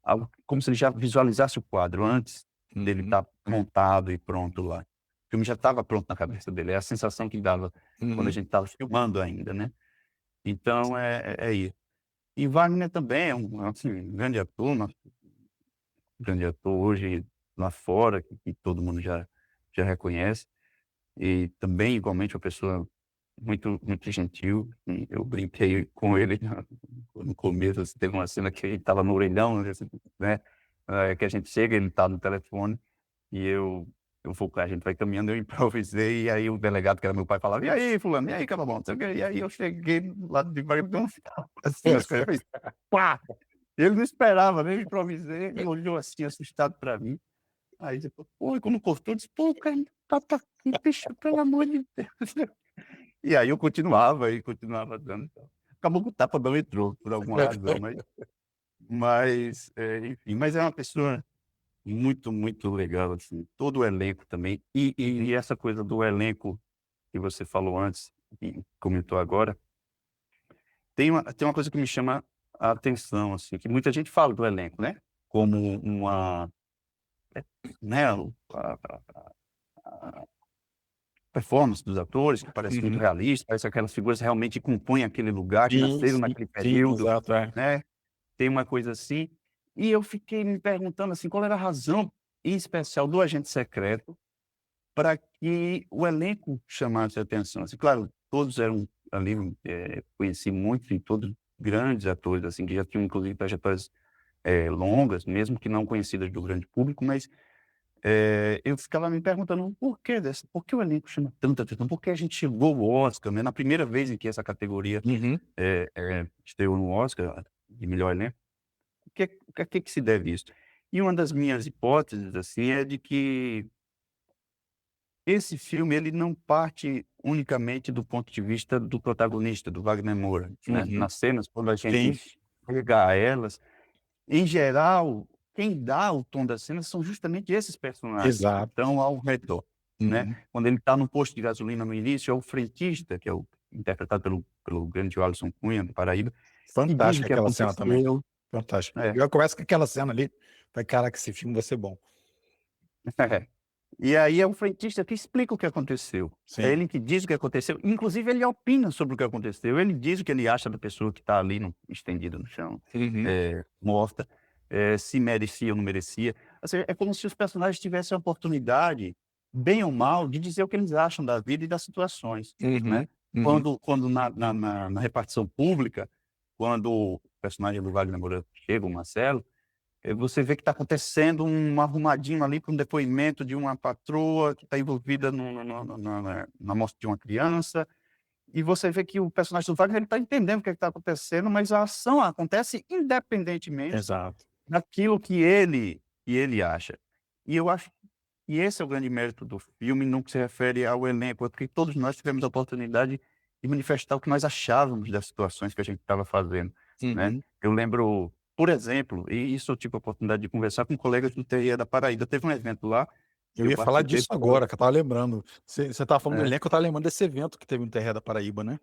[SPEAKER 2] algo como se ele já visualizasse o quadro antes dele estar montado e pronto lá. O filme já estava pronto na cabeça dele, é a sensação que dava quando a gente estava filmando ainda, né. Então é isso. E Wagner também é assim, um grande ator hoje lá fora, que todo mundo já reconhece, e também igualmente uma pessoa muito gentil. E eu brinquei com ele no começo, assim, teve uma cena que ele estava no orelhão, né, que a gente chega, ele está no telefone, e eu vou, a gente vai caminhando, eu improvisei, e aí o delegado, que era meu pai, falava: "E aí fulano, e aí Acabamão, não sei o quê", e aí eu cheguei do lado de Wagner, deu assim, as coisas, fez pá! Ele não esperava, né, eu improvisei, ele olhou assim assustado pra mim, aí depois: "Pô", e quando cortou, eu disse: "Pô, cara, tá aqui, bicho, pelo amor de Deus". E aí eu continuava dando, acabou que o tapa não entrou, por alguma razão, mas, enfim, mas é uma pessoa muito legal, assim, todo o elenco também. E essa coisa do elenco que você falou antes e comentou agora, tem uma coisa que me chama a atenção, assim, que muita gente fala do elenco, né, como uma, né, a performance dos atores, que parece muito realista, parece aquelas figuras realmente que compõem aquele lugar, que
[SPEAKER 1] Sim,
[SPEAKER 2] nasceram
[SPEAKER 1] sim,
[SPEAKER 2] naquele
[SPEAKER 1] sim,
[SPEAKER 2] período,
[SPEAKER 1] exato, é.
[SPEAKER 2] né, tem uma coisa assim. E eu fiquei me perguntando, assim, qual era a razão em especial do Agente Secreto para que o elenco chamasse a atenção. Assim, claro, todos eram ali, conheci muitos e todos grandes atores, assim, que já tinham inclusive trajetórias, longas, mesmo que não conhecidas do grande público, mas, eu ficava me perguntando por que o elenco chama tanta atenção? Por que a gente chegou ao Oscar, né, na primeira vez em que essa categoria,
[SPEAKER 1] Uhum.
[SPEAKER 2] estreou no Oscar de melhor elenco, a que se deve isso? E uma das minhas hipóteses, assim, é de que esse filme, ele não parte unicamente do ponto de vista do protagonista, do Wagner Moura, né.
[SPEAKER 1] Uhum.
[SPEAKER 2] Nas cenas, quando a gente
[SPEAKER 1] Sim,
[SPEAKER 2] chega a elas, em geral, quem dá o tom das cenas são justamente esses personagens que
[SPEAKER 1] exato.
[SPEAKER 2] estão ao redor, né.
[SPEAKER 1] Uhum.
[SPEAKER 2] Quando ele está no posto de gasolina no início, é o frentista, que é o interpretado pelo grande Alisson Cunha, do Paraíba, que diz o
[SPEAKER 1] Fantástica
[SPEAKER 2] que
[SPEAKER 1] aquela cena também,
[SPEAKER 2] aconteceu.
[SPEAKER 1] fantástica.
[SPEAKER 2] É.
[SPEAKER 1] E eu começo com aquela cena ali, falei: "Caraca, esse filme vai ser bom".
[SPEAKER 2] E aí é o frentista que explica o que aconteceu. É
[SPEAKER 1] Sim.
[SPEAKER 2] ele que diz o que aconteceu, inclusive ele opina sobre o que aconteceu, ele diz o que ele acha da pessoa que está ali estendida no chão,
[SPEAKER 1] Uhum.
[SPEAKER 2] morta, se merecia ou não merecia. Assim, é como se os personagens tivessem a oportunidade, bem ou mal, de dizer o que eles acham da vida e das situações, né.
[SPEAKER 1] Uhum. Uhum.
[SPEAKER 2] Quando na repartição pública, quando o personagem do Wagner Moura chega, o Marcelo, você vê que está acontecendo um arrumadinho ali para um depoimento de uma patroa que está envolvida na morte de uma criança, e você vê que o personagem do Wagner, ele está entendendo o que está acontecendo, mas a ação acontece independentemente
[SPEAKER 1] Exato.
[SPEAKER 2] daquilo que ele acha. E eu acho que esse é o grande mérito do filme no que se refere ao elenco, é porque todos nós tivemos a oportunidade de manifestar o que nós achávamos das situações que a gente estava fazendo. né.
[SPEAKER 1] Uhum.
[SPEAKER 2] Eu lembro, por exemplo, e isso eu tive a oportunidade de conversar com colegas do TRE da Paraíba, teve um evento lá, que
[SPEAKER 1] Eu
[SPEAKER 2] eu
[SPEAKER 1] ia falar
[SPEAKER 2] participei
[SPEAKER 1] disso
[SPEAKER 2] porque
[SPEAKER 1] agora, que eu estava lembrando. Você estava falando do
[SPEAKER 2] é,
[SPEAKER 1] elenco, eu estava lembrando desse evento que teve no Terré da Paraíba, né.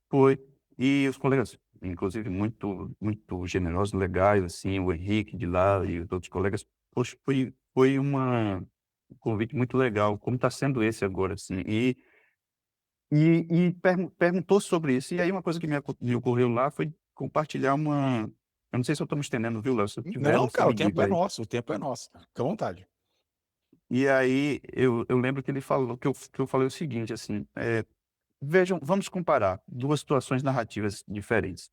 [SPEAKER 2] foi. E os colegas, inclusive muito generosos, legais, assim, o Henrique de lá e os outros colegas, poxa, foi um convite muito legal, como está sendo esse agora, assim. Perguntou sobre isso, e aí uma coisa que me ocorreu lá foi compartilhar uma, eu não sei se eu estou me estendendo, viu, Léo, se eu tiver,
[SPEAKER 1] Não,
[SPEAKER 2] você
[SPEAKER 1] cara,
[SPEAKER 2] me diga aí.
[SPEAKER 1] o tempo é nosso, fica à vontade.
[SPEAKER 2] E aí eu lembro que ele falou que eu falei o seguinte, assim, vejam, vamos comparar 2 situações narrativas diferentes.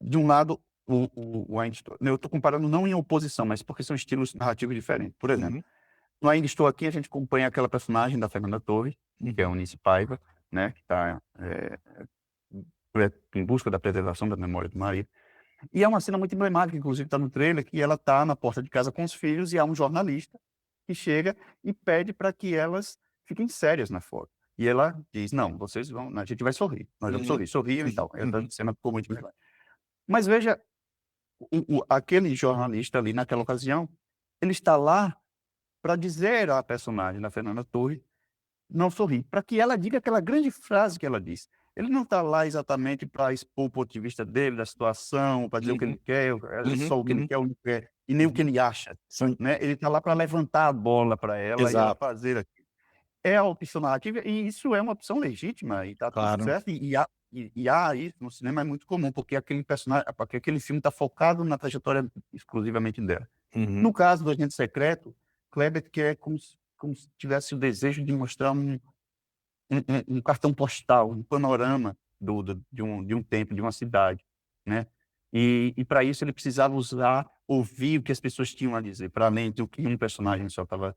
[SPEAKER 2] De um lado, o Ainda Estou, eu estou comparando não em oposição, mas porque são estilos narrativos diferentes. Por exemplo,
[SPEAKER 1] Uhum,
[SPEAKER 2] no Ainda Estou Aqui, a gente acompanha aquela personagem da Fernanda Torres, que é a
[SPEAKER 1] uhum,
[SPEAKER 2] Eunice Paiva, né, que está em busca da preservação da memória do marido. E é uma cena muito emblemática, inclusive está no trailer, que ela está na porta de casa com os filhos e há um jornalista que chega e pede para que elas fiquem sérias na foto. E ela diz: "Não, vocês vão, a gente vai sorrir, nós vamos
[SPEAKER 1] uhum,
[SPEAKER 2] sorrir", sorriam e
[SPEAKER 1] uhum,
[SPEAKER 2] tal. Essa
[SPEAKER 1] uhum,
[SPEAKER 2] cena ficou muito emblemática. Mas veja, aquele jornalista ali naquela ocasião, ele está lá para dizer à personagem da Fernanda Torres não sorrir, para que ela diga aquela grande frase que ela disse. Ele não está lá exatamente para expor o ponto de vista dele, da situação, para dizer o que ele
[SPEAKER 1] uhum,
[SPEAKER 2] quer,
[SPEAKER 1] uhum,
[SPEAKER 2] só o que ele
[SPEAKER 1] uhum,
[SPEAKER 2] quer ou não quer, e nem o que
[SPEAKER 1] uhum.
[SPEAKER 2] ele acha,
[SPEAKER 1] Sim,
[SPEAKER 2] né. Ele está lá para levantar a bola para ela e ela
[SPEAKER 1] exato,
[SPEAKER 2] fazer aquilo. É a opção narrativa e isso é uma opção legítima e está tudo
[SPEAKER 1] claro.
[SPEAKER 2] certo, e há isso no cinema, é muito comum, porque aquele personagem, porque aquele filme está focado na trajetória exclusivamente dela.
[SPEAKER 1] Uhum,
[SPEAKER 2] No caso do Agente Secreto, Kleber quer como se tivesse o desejo de mostrar um cartão postal, um panorama de um tempo, de uma cidade, né. E pra isso ele precisava ouvir o que as pessoas tinham a dizer, para além do que um personagem só estava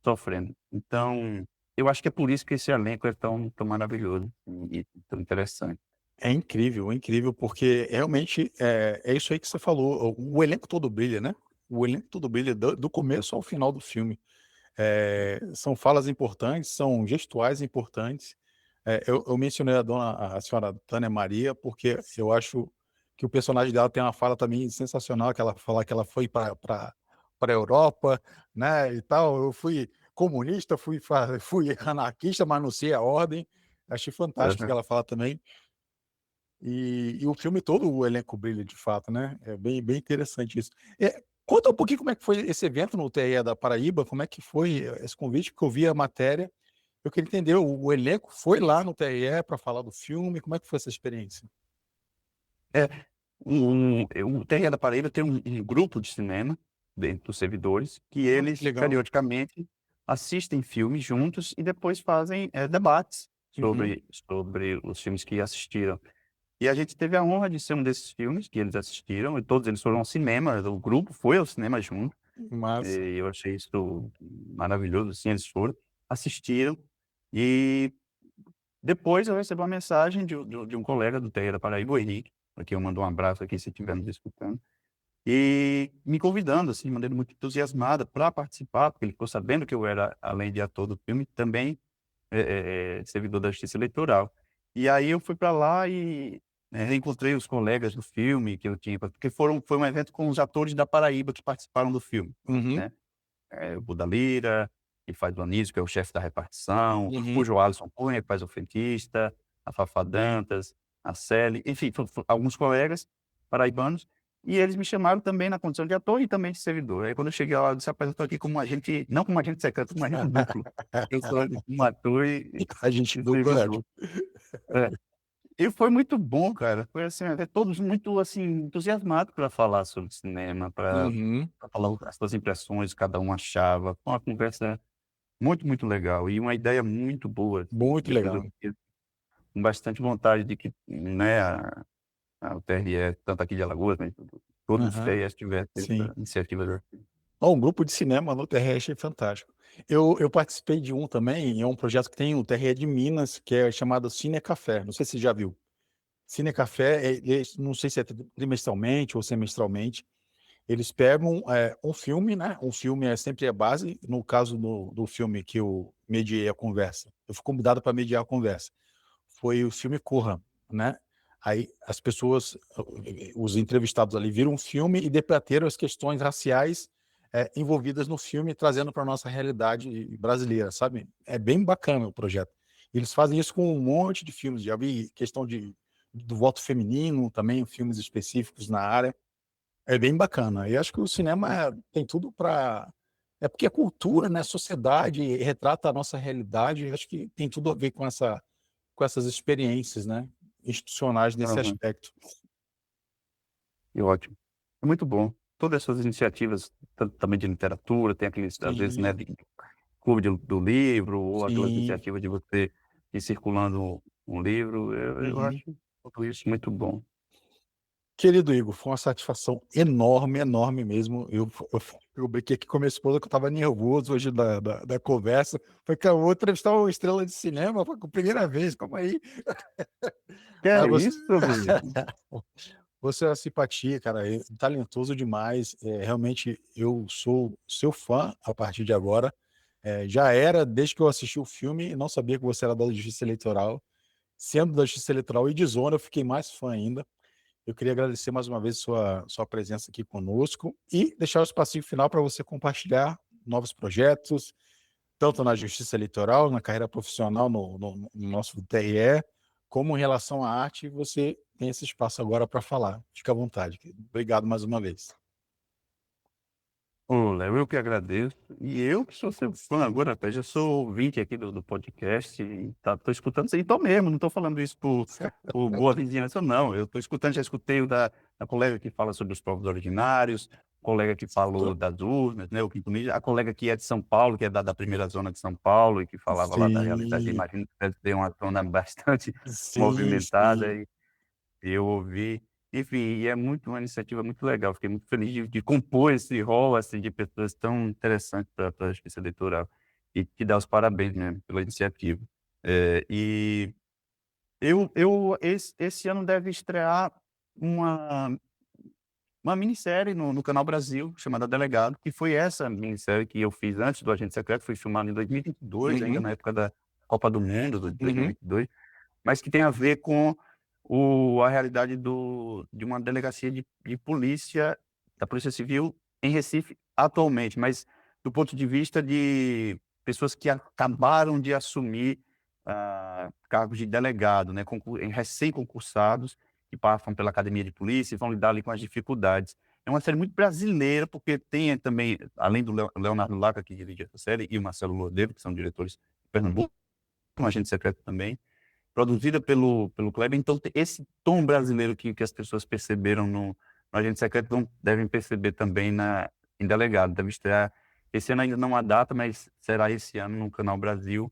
[SPEAKER 2] sofrendo. Então, eu acho que é por isso que esse elenco é tão maravilhoso e tão interessante.
[SPEAKER 1] é incrível, porque realmente é isso aí que você falou, o elenco todo brilha, né, o elenco todo brilha do começo ao final do filme. São falas importantes, são gestuais importantes. Eu mencionei a senhora Tânia Maria, porque eu acho que o personagem dela tem uma fala também sensacional, que ela fala que ela foi para a Europa, né, e tal. Eu fui comunista, fui anarquista, mas não sei a ordem. Achei fantástico o que
[SPEAKER 2] Aham.
[SPEAKER 1] ela fala também. E o filme todo, o elenco brilha de fato, né, é bem interessante isso. Conta um pouquinho como é que foi esse evento no TRE da Paraíba, como é que foi esse convite, porque eu vi a matéria, eu queria entender, o elenco foi lá no TRE para falar do filme, como é que foi essa experiência?
[SPEAKER 2] É, o TRE da Paraíba tem um grupo de cinema dentro dos servidores, que
[SPEAKER 1] Ah, que
[SPEAKER 2] eles
[SPEAKER 1] legal.
[SPEAKER 2] periodicamente assistem filmes juntos e depois fazem, debates
[SPEAKER 1] Uhum,
[SPEAKER 2] sobre os filmes que assistiram. E a gente teve a honra de ser um desses filmes que eles assistiram, e todos eles foram ao cinema, o grupo foi ao cinema junto,
[SPEAKER 1] massa.
[SPEAKER 2] e eu achei isso maravilhoso, assim, eles foram, assistiram, e depois eu recebi uma mensagem de um colega do TRE da Paraíba, o Henrique, a quem eu mando um abraço aqui se estiver nos escutando, e me convidando, assim, de maneira muito entusiasmada para participar, porque ele ficou sabendo que eu era, além de ator do filme, também servidor da Justiça Eleitoral. E aí eu fui para lá e, reencontrei os colegas do filme que eu tinha, porque foi um evento com os atores da Paraíba que participaram do filme,
[SPEAKER 1] Uhum,
[SPEAKER 2] né. O Buda Lira, que faz o Anísio, que é o chefe da repartição, o
[SPEAKER 1] uhum.
[SPEAKER 2] Joalisson Cunha, que faz o frentista, a Fafá Dantas, a Celi, enfim, alguns colegas paraibanos, e eles me chamaram também na condição de ator e também de servidor. Aí quando eu cheguei lá, eu disse: "Rapaz, eu estou aqui como agente, não como agente secreto, como agente duplo. Eu sou um ator
[SPEAKER 1] A gente
[SPEAKER 2] e
[SPEAKER 1] duplo é ótimo.
[SPEAKER 2] servidor". É. E foi muito bom, cara. Foi assim, todos muito, assim, entusiasmados para falar sobre cinema, para
[SPEAKER 1] Uhum,
[SPEAKER 2] falar as suas impressões, cada um achava. Foi uma conversa muito legal e uma ideia muito boa, assim.
[SPEAKER 1] muito
[SPEAKER 2] Depois eu
[SPEAKER 1] legal.
[SPEAKER 2] fiquei com bastante vontade de que, né, o TRE, tanto aqui de Alagoas, mas todos os
[SPEAKER 1] Aham,
[SPEAKER 2] TREs tivessem
[SPEAKER 1] sim.
[SPEAKER 2] essa iniciativa.
[SPEAKER 1] Ó, um grupo de cinema no terrestre é fantástico. Eu participei de um também, é um projeto que tem o TRE de Minas, que é chamado Cine Café, não sei se você já viu. Cine Café, não sei se é trimestralmente ou semestralmente, eles pegam, um filme, né, um filme é sempre a base, no caso do filme que eu mediei a conversa, eu fui convidado para mediar a conversa, foi o filme Corra, né. Aí as pessoas, os entrevistados ali viram um filme e debateram as questões raciais envolvidas no filme, trazendo para nossa realidade brasileira, sabe? É bem bacana o projeto. Eles fazem isso com um monte de filmes. Já vi questão do voto feminino, também filmes específicos na área. É bem bacana. E acho que o cinema tem tudo para. É porque é cultura, né? Sociedade, retrata a nossa realidade. Acho que tem tudo a ver com essas experiências, né? Institucionais nesse
[SPEAKER 2] Aham,
[SPEAKER 1] aspecto.
[SPEAKER 2] que ótimo. É muito bom. Todas essas iniciativas, tanto também de literatura, tem aqueles, às vezes, né,
[SPEAKER 1] Sim,
[SPEAKER 2] de clube do livro, ou aquelas
[SPEAKER 1] sim.
[SPEAKER 2] iniciativas de você ir circulando um livro, eu
[SPEAKER 1] Uhum.
[SPEAKER 2] acho tudo isso muito bom.
[SPEAKER 1] Querido Igor, foi uma satisfação enorme, enorme mesmo. Eu brinquei aqui com a minha esposa que eu estava nervoso hoje da conversa. Foi que eu vou entrevistar uma estrela de cinema, foi a primeira vez, calma aí.
[SPEAKER 2] Que
[SPEAKER 1] Mas
[SPEAKER 2] é
[SPEAKER 1] você,
[SPEAKER 2] isso, bicho?
[SPEAKER 1] você é uma simpatia, cara, talentoso demais. Realmente, eu sou seu fã a partir de agora. Já era desde que eu assisti o filme e não sabia que você era da Justiça Eleitoral. Sendo da Justiça Eleitoral e de Zona, eu fiquei mais fã ainda. Eu queria agradecer mais uma vez sua presença aqui conosco e deixar o espacinho final para você compartilhar novos projetos, tanto na Justiça Eleitoral, na carreira profissional no nosso TRE, como em relação à arte. Você tem esse espaço agora para falar. Fica à vontade. Obrigado mais uma vez.
[SPEAKER 2] Ô, Léo, eu que agradeço. E eu que sou seu fã agora, rapaz, já sou ouvinte aqui do podcast e tô escutando isso aí, tô mesmo, não tô falando isso por boa vizinhança, não. Eu tô escutando, já escutei o da colega que fala sobre os povos originários, colega que falou das urnas, né, o Quinto Mídia, a colega que é de São Paulo, que é da primeira zona de São Paulo e que falava lá da realidade,
[SPEAKER 1] Sim,
[SPEAKER 2] imagino que deve ter uma zona bastante
[SPEAKER 1] sim,
[SPEAKER 2] movimentada
[SPEAKER 1] sim.
[SPEAKER 2] e eu ouvi. Enfim, e é muito uma iniciativa muito legal. Fiquei muito feliz de compor esse rol, assim, de pessoas tão interessantes para a justiça eleitoral. E te dar os parabéns mesmo pela iniciativa. E esse ano deve estrear uma, uma minissérie no Canal Brasil, chamada Delegado, que foi essa minissérie que eu fiz antes do Agente Secreto, foi filmado em 2022, ainda
[SPEAKER 1] Uhum,
[SPEAKER 2] na época da Copa do Mundo, de
[SPEAKER 1] uhum.
[SPEAKER 2] 2022, mas que tem a ver com a realidade de uma delegacia de polícia, da Polícia Civil em Recife atualmente, mas do ponto de vista de pessoas que acabaram de assumir cargos de delegado, né, recém-concursados, que passam pela academia de polícia e vão lidar ali com as dificuldades. É uma série muito brasileira, porque tem também, além do Leonardo Laca, que dirige essa série, e o Marcelo Lodeiro, que são diretores de Pernambuco, um agente secreto também, produzida pelo Kleber, então esse tom brasileiro que as pessoas perceberam no Agente Secreto devem perceber também em Delegado. Deve estrear esse ano, ainda não há data, mas será esse ano no Canal Brasil.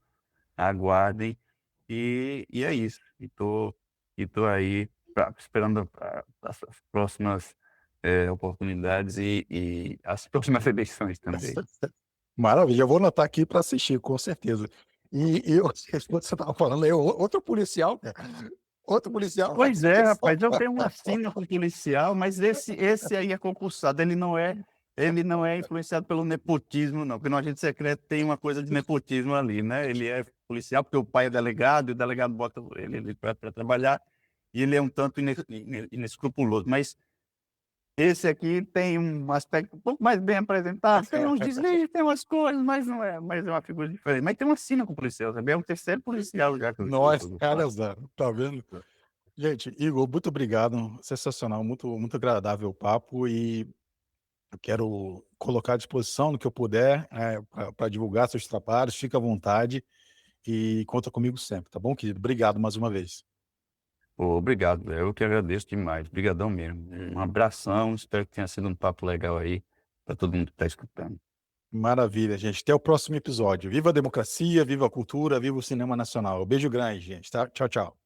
[SPEAKER 2] Aguardem. E é isso. E tô aí esperando as próximas oportunidades e as próximas eleições também.
[SPEAKER 1] Maravilha, eu vou anotar aqui para assistir, com certeza. Quando você estava falando aí, outro policial, cara. Outro policial.
[SPEAKER 2] Pois é, rapaz, eu tenho uma sina com policial, mas esse aí é concursado, ele não é influenciado pelo nepotismo, não, porque no agente secreto tem uma coisa de nepotismo ali, né? Ele é policial porque o pai é delegado, e o delegado bota ele para trabalhar, e ele é um tanto inescrupuloso, mas esse aqui tem um aspecto um pouco mais bem apresentado, tem uns deslize, tem umas coisas, mas é uma figura diferente. Mas tem uma sina com policial, sabe? É o terceiro policial já que
[SPEAKER 1] Nós,
[SPEAKER 2] eu faço.
[SPEAKER 1] caras, tá vendo? Gente, Igor, muito obrigado. Sensacional, muito, muito agradável o papo e eu quero colocar à disposição no que eu puder para divulgar seus trabalhos. Fica à vontade e conta comigo sempre, tá bom, querido? Obrigado mais uma vez.
[SPEAKER 2] Pô, obrigado, eu que agradeço demais. Obrigadão mesmo. Um abração, espero que tenha sido um papo legal aí para todo mundo que está escutando.
[SPEAKER 1] Maravilha, gente. Até o próximo episódio. Viva a democracia, viva a cultura, viva o cinema nacional. Beijo grande, gente. Tá? Tchau, tchau.